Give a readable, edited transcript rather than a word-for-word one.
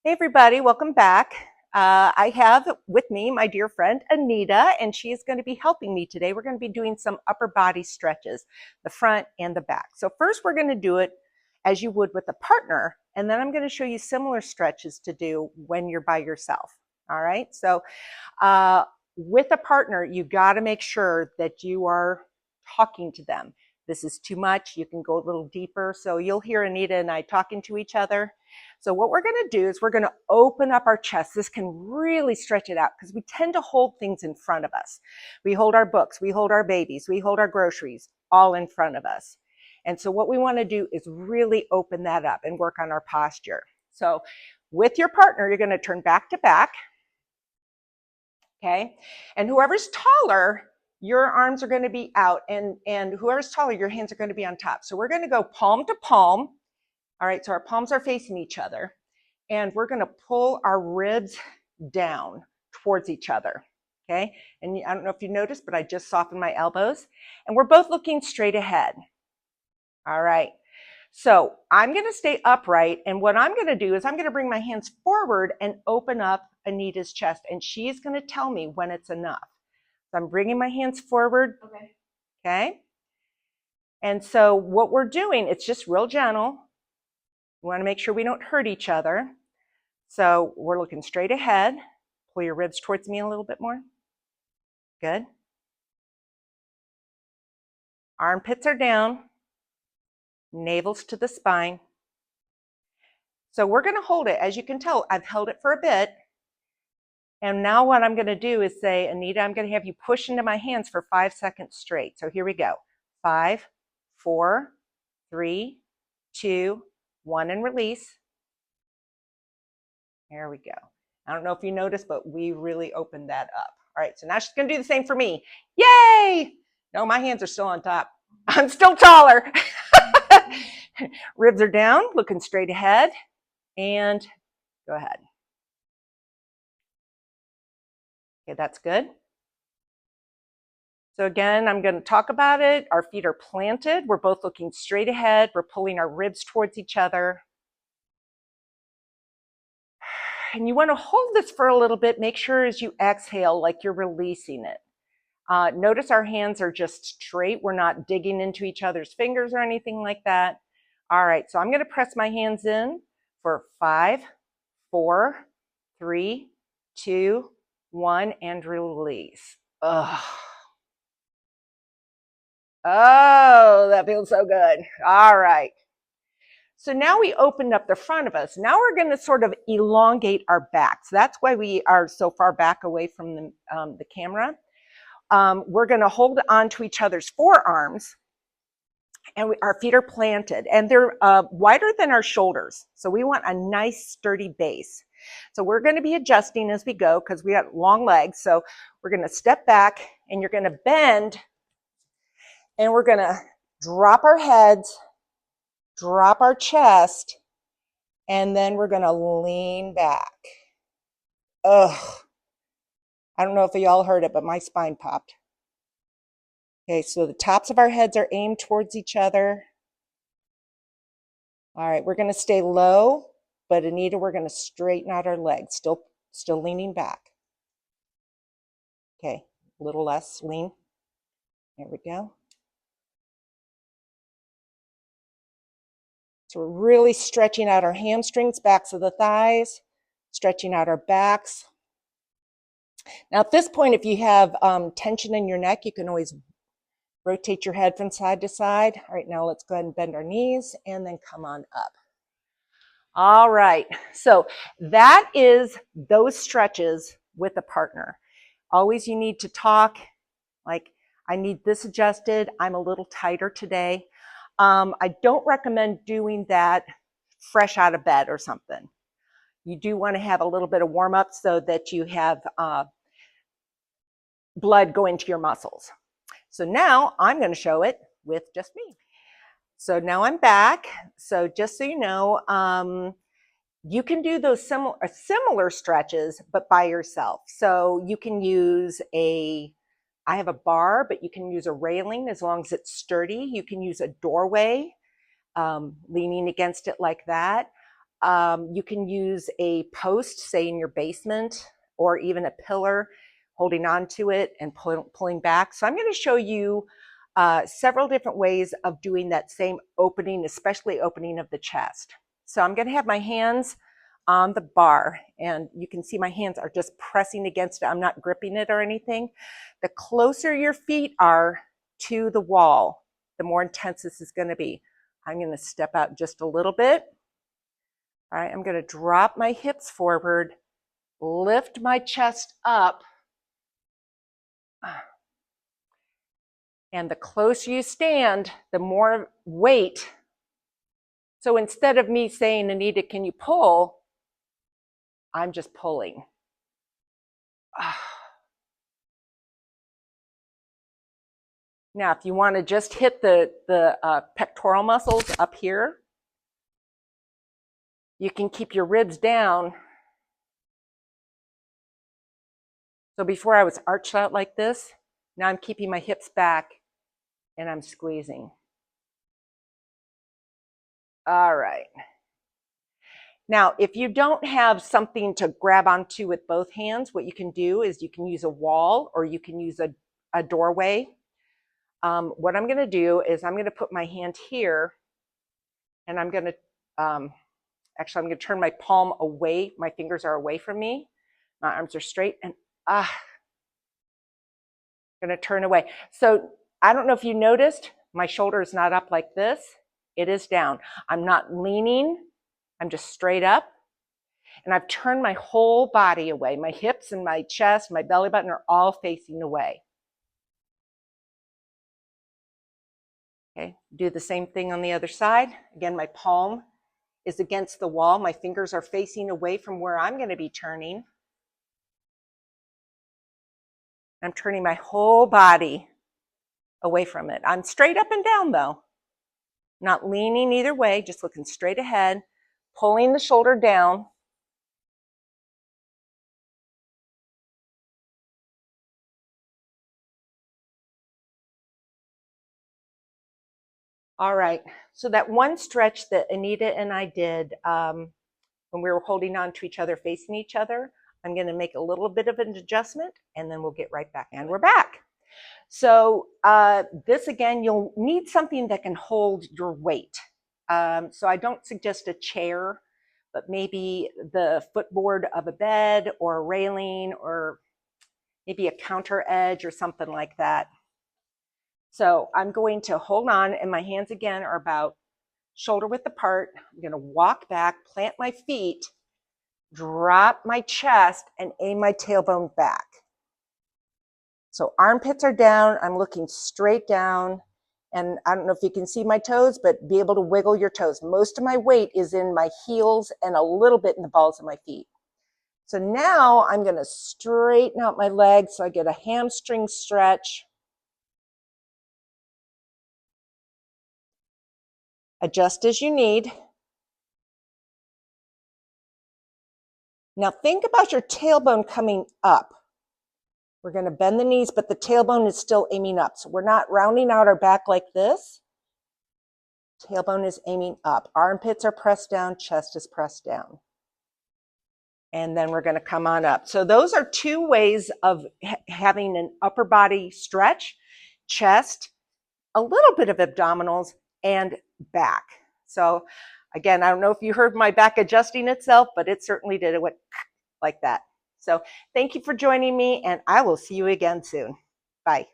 Hey everybody, welcome back. I have with me my dear friend Anita, and she is going to be helping me today. We're going to be doing some upper body stretches, the front and the back. So first we're going to do it as you would with a partner, and then I'm going to show you similar stretches to do when you're by yourself. All right, so with a partner, you got to make sure that you are talking to them. This is too much. You can go a little deeper. So you'll hear Anita and I talking to each other. So what we're going to do is we're going to open up our chest. This can really stretch it out because we tend to hold things in front of us. We hold our books, we hold our babies, we hold our groceries all in front of us. And so what we want to do is really open that up and work on our posture. So with your partner, you're going to turn back to back. Okay. And whoever's taller, your arms are going to be out, and whoever's taller, your hands are going to be on top. So we're going to go palm to palm. All right, so our palms are facing each other, and we're going to pull our ribs down towards each other. Okay. And I don't know if you noticed, but I just softened my elbows, and we're both looking straight ahead. All right. So I'm going to stay upright, and what I'm going to do is I'm going to bring my hands forward and open up Anita's chest, and she's going to tell me when it's enough. So I'm bringing my hands forward. Okay. Okay. And so what we're doing, it's just real gentle. We want to make sure we don't hurt each other. So we're looking straight ahead. Pull your ribs towards me a little bit more. Good. Armpits are down. Navel's to the spine. So we're going to hold it. As you can tell, I've held it for a bit. And now what I'm going to do is say, Anita, I'm going to have you push into my hands for 5 seconds straight. So here we go. 5, 4, 3, 2, 1, and release. There we go. I don't know if you noticed, but we really opened that up. All right, so now she's going to do the same for me. Yay! No, my hands are still on top. I'm still taller. Ribs are down, looking straight ahead. And go ahead. Okay, that's good. So again, I'm going to talk about it. Our feet are planted. We're both looking straight ahead. We're pulling our ribs towards each other. And you want to hold this for a little bit. Make sure as you exhale, like you're releasing it. Notice our hands are just straight. We're not digging into each other's fingers or anything like that. All right, so I'm going to press my hands in for 5, 4, 3, 2, 1, and release. Ugh. Oh, that feels so good. All right. So now we opened up the front of us. Now we're going to sort of elongate our backs. That's why we are so far back away from the camera. We're going to hold on to each other's forearms, and our feet are planted, and they're wider than our shoulders. So we want a nice sturdy base. So we're going to be adjusting as we go because we got long legs. So we're going to step back, and you're going to bend, and we're going to drop our heads, drop our chest, and then we're going to lean back. Ugh. I don't know if y'all heard it, but my spine popped. Okay, so the tops of our heads are aimed towards each other. All right, we're going to stay low, but Anita, we're going to straighten out our legs, still leaning back. Okay, a little less lean. There we go. So we're really stretching out our hamstrings, backs of the thighs, stretching out our backs. Now at this point, if you have tension in your neck, you can always rotate your head from side to side. All right, now let's go ahead and bend our knees and then come on up. All right, so that is those stretches with a partner. Always you need to talk, like, I need this adjusted, I'm a little tighter today. I don't recommend doing that fresh out of bed or something. You do want to have a little bit of warm up so that you have blood going to your muscles. So now I'm going to show it with just me. So now I'm back. So just so you know, you can do those similar stretches, but by yourself. So you can use I have a bar, but you can use a railing as long as it's sturdy. You can use a doorway, leaning against it like that. You can use a post, say in your basement, or even a pillar, holding on to it and pulling back. So I'm going to show you several different ways of doing that same opening, especially opening of the chest. So I'm going to have my hands on the bar, and you can see my hands are just pressing against it. I'm not gripping it or anything. The closer your feet are to the wall, the more intense this is going to be. I'm going to step out just a little bit. All right, I'm going to drop my hips forward, lift my chest up, and the closer you stand, the more weight. So instead of me saying, Anita, can you pull? I'm just pulling. Now, if you want to just hit the pectoral muscles up here, you can keep your ribs down. So before I was arched out like this, now I'm keeping my hips back and I'm squeezing. All right. Now, if you don't have something to grab onto with both hands, what you can do is you can use a wall or you can use a doorway. What I'm going to do is I'm going to put my hand here, and I'm going to, actually, I'm going to turn my palm away. My fingers are away from me. My arms are straight, and I'm going to turn away. So I don't know if you noticed, my shoulder is not up like this. It is down. I'm not leaning. I'm just straight up. And I've turned my whole body away. My hips and my chest, my belly button are all facing away. Okay, do the same thing on the other side. Again, my palm is against the wall. My fingers are facing away from where I'm going to be turning. I'm turning my whole body away from it. I'm straight up and down though. Not leaning either way, just looking straight ahead, pulling the shoulder down. All right, so that one stretch that Anita and I did when we were holding on to each other, facing each other, I'm going to make a little bit of an adjustment and then we'll get right back. And we're back. So this again, you'll need something that can hold your weight. So I don't suggest a chair, but maybe the footboard of a bed or a railing or maybe a counter edge or something like that. So I'm going to hold on, and my hands again are about shoulder width apart. I'm going to walk back, plant my feet, drop my chest, and aim my tailbone back. So armpits are down. I'm looking straight down. And I don't know if you can see my toes, but be able to wiggle your toes. Most of my weight is in my heels and a little bit in the balls of my feet. So now I'm going to straighten out my legs so I get a hamstring stretch. Adjust as you need. Now think about your tailbone coming up. We're going to bend the knees, but the tailbone is still aiming up. So we're not rounding out our back like this. Tailbone is aiming up. Armpits are pressed down, chest is pressed down. And then we're going to come on up. So those are two ways of having an upper body stretch, chest, a little bit of abdominals, and back. So again, I don't know if you heard my back adjusting itself, but it certainly did. It went like that. So thank you for joining me, and I will see you again soon. Bye.